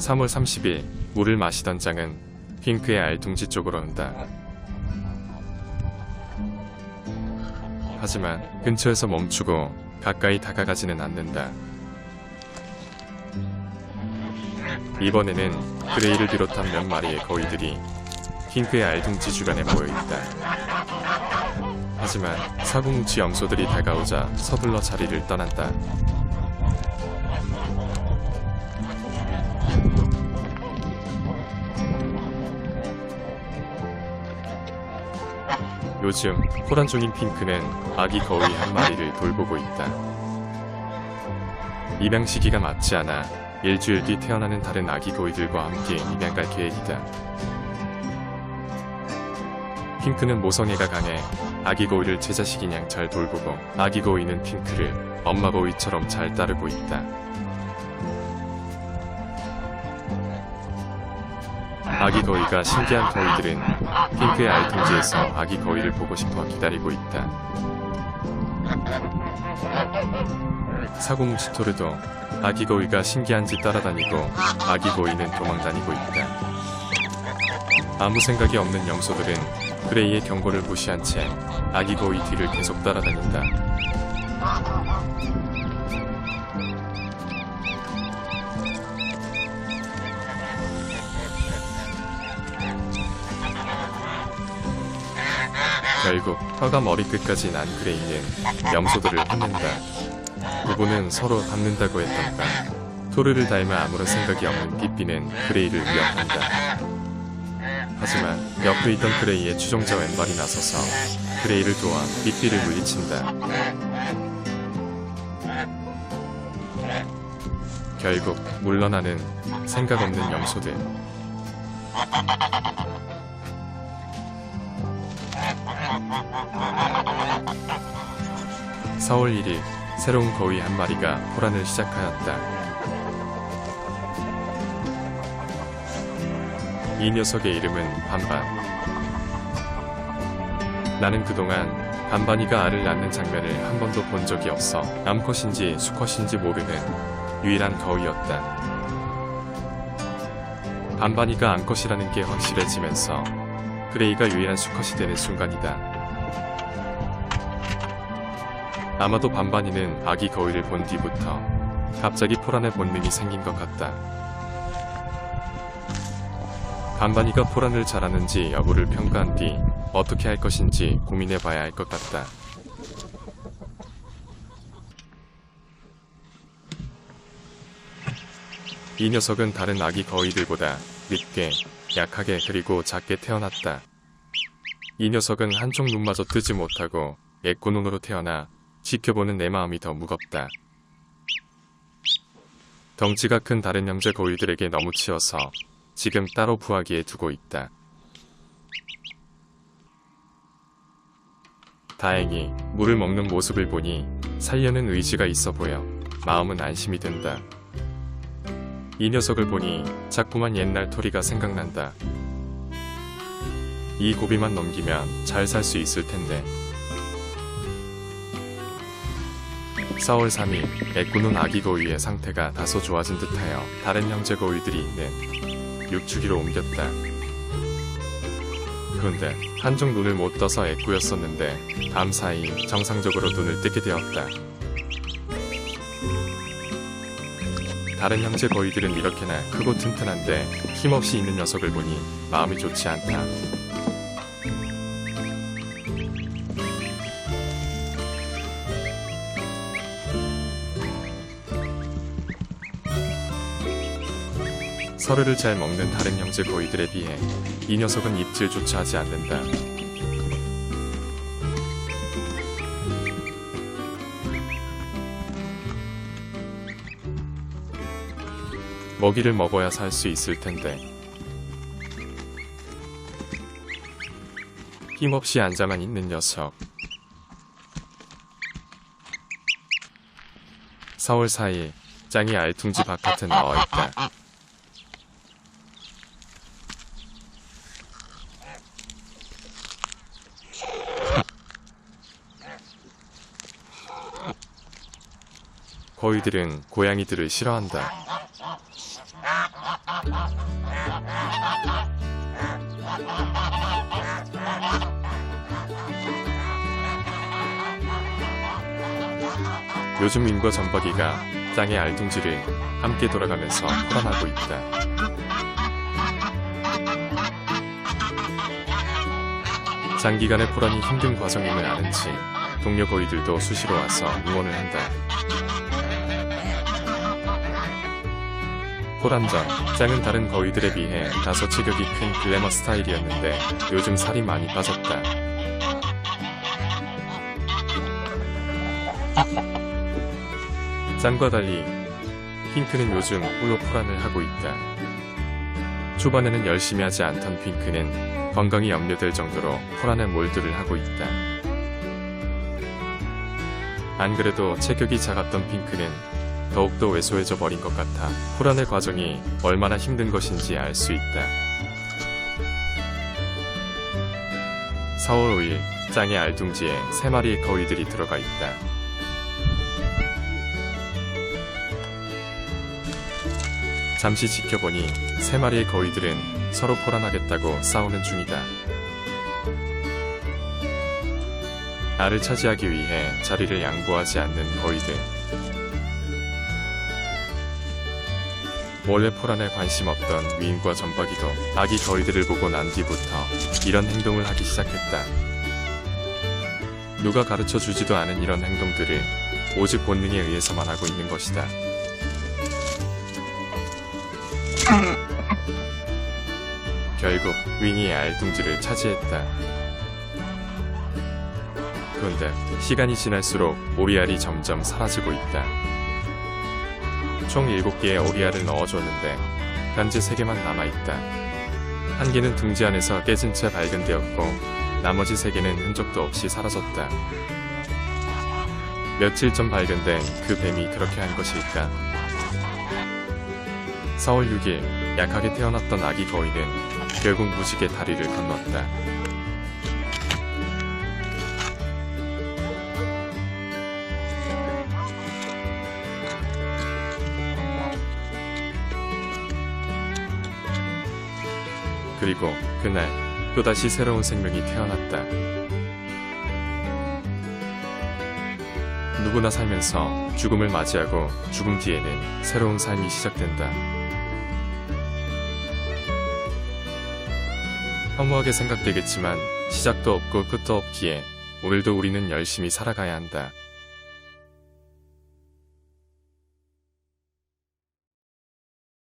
3월 30일 물을 마시던 짱은 핑크의 알둥지 쪽으로 온다. 하지만 근처에서 멈추고 가까이 다가가지는 않는다. 이번에는 그레이를 비롯한 몇 마리의 거위들이 핑크의 알둥지 주변에 모여있다. 하지만 사고뭉치 염소들이 다가오자 서둘러 자리를 떠난다. 요즘 호란 중인 핑크는 아기 거위 한 마리를 돌보고 있다. 입양 시기가 맞지 않아 일주일 뒤 태어나는 다른 아기 거위들과 함께 입양 갈 계획이다. 핑크는 모성애가 강해 아기 거위를 제자식인 양 잘 돌보고 아기 거위는 핑크를 엄마 거위처럼 잘 따르고 있다. 아기 거위가 신기한 거위들은 핑크의 알통지에서 아기 거위를 보고 싶어 기다리고 있다. 사고뭉치 토르도 아기 거위가 신기한지 따라다니고 아기 거위는 도망다니고 있다. 아무 생각이 없는 염소들은 그레이의 경고를 무시한 채 아기 거위 뒤를 계속 따라다닌다. 결국 혀가 머리끝까지 난 그레이는 염소들을 혼낸다. 부부는 서로 닮는다고 했던가 토르를 닮아 아무런 생각이 없는 삐삐는 그레이를 위협한다. 하지만 옆에 있던 그레이의 추종자 왼발이 나서서 그레이를 도와 삐삐를 물리친다. 결국 물러나는 생각 없는 염소들. 4월 1일 새로운 거위 한 마리가 호란을 시작하였다. 이 녀석의 이름은 반반. 나는 그동안 반반이가 알을 낳는 장면을 한 번도 본 적이 없어 암컷인지 수컷인지 모르는 유일한 거위였다. 반반이가 암컷이라는 게 확실해지면서 그레이가 유일한 수컷이 되는 순간이다. 아마도 반반이는 아기 거위를 본 뒤부터 갑자기 포란의 본능이 생긴 것 같다. 반반이가 포란을 잘하는지 여부를 평가한 뒤 어떻게 할 것인지 고민해봐야 할 것 같다. 이 녀석은 다른 아기 거위들보다 늦게, 약하게 그리고 작게 태어났다. 이 녀석은 한쪽 눈마저 뜨지 못하고 애꾸눈으로 태어나 지켜보는 내 마음이 더 무겁다. 덩치가 큰 다른 형제 거위들에게 너무 치여서 지금 따로 부하기에 두고 있다. 다행히 물을 먹는 모습을 보니 살려는 의지가 있어 보여 마음은 안심이 된다. 이 녀석을 보니 자꾸만 옛날 토리가 생각난다. 이 고비만 넘기면 잘 살 수 있을 텐데. 4월 3일 애꾸눈 아기 거위의 상태가 다소 좋아진 듯하여 다른 형제 거위들이 있는 육축이로 옮겼다. 그런데 한쪽 눈을 못 떠서 애꾸였었는데 밤 사이 정상적으로 눈을 뜨게 되었다. 다른 형제 거위들은 이렇게나 크고 튼튼한데 힘없이 있는 녀석을 보니 마음이 좋지 않다. 서류를 잘 먹는 다른 형제 거위들에 비해 이 녀석은 입질조차 하지 않는다. 먹이를 먹어야 살 수 있을 텐데. 힘없이 앉아만 있는 녀석. 4월 4일 짱이 알퉁지 바깥에 나와있다. 거위들은 고양이들을 싫어한다. 요즘 윈과 점박이가 짱의 알둥지를 함께 돌아가면서 포란하고 있다. 장기간의 포란이 힘든 과정임을 아는지 동료 거위들도 수시로 와서 응원을 한다. 포란 전, 짱은 다른 거위들에 비해 다소 체격이 큰 글래머 스타일이었는데 요즘 살이 많이 빠졌다. 짱과 달리 핑크는 요즘 홀로 포란을 하고 있다. 초반에는 열심히 하지 않던 핑크는 건강이 염려될 정도로 포란에 몰두를 하고 있다. 안 그래도 체격이 작았던 핑크는 더욱더 왜소해져 버린 것 같아 포란의 과정이 얼마나 힘든 것인지 알 수 있다. 4월 5일 짱의 알둥지에 3마리의 거위들이 들어가 있다. 잠시 지켜보니 3마리의 거위들은 서로 포란하겠다고 싸우는 중이다. 알을 차지하기 위해 자리를 양보하지 않는 거위들. 원래 포란에 관심 없던 윈과 점박이도 아기 거위들을 보고 난 뒤부터 이런 행동을 하기 시작했다. 누가 가르쳐 주지도 않은 이런 행동들을 오직 본능에 의해서만 하고 있는 것이다. 결국 윙이 알둥지를 차지했다. 그런데 시간이 지날수록 오리알이 점점 사라지고 있다. 총 7개의 오리알을 넣어줬는데 현재 3개만 남아있다. 한 개는 둥지 안에서 깨진 채 발견되었고 나머지 3개는 흔적도 없이 사라졌다. 며칠 전 발견된 그 뱀이 그렇게 한 것일까? 4월 6일 약하게 태어났던 아기 거위는 결국 무지개 다리를 건넜다. 그리고 그날 또다시 새로운 생명이 태어났다. 누구나 살면서 죽음을 맞이하고 죽음 뒤에는 새로운 삶이 시작된다. 허무하게 생각되겠지만 시작도 없고 끝도 없기에 오늘도 우리는 열심히 살아가야 한다.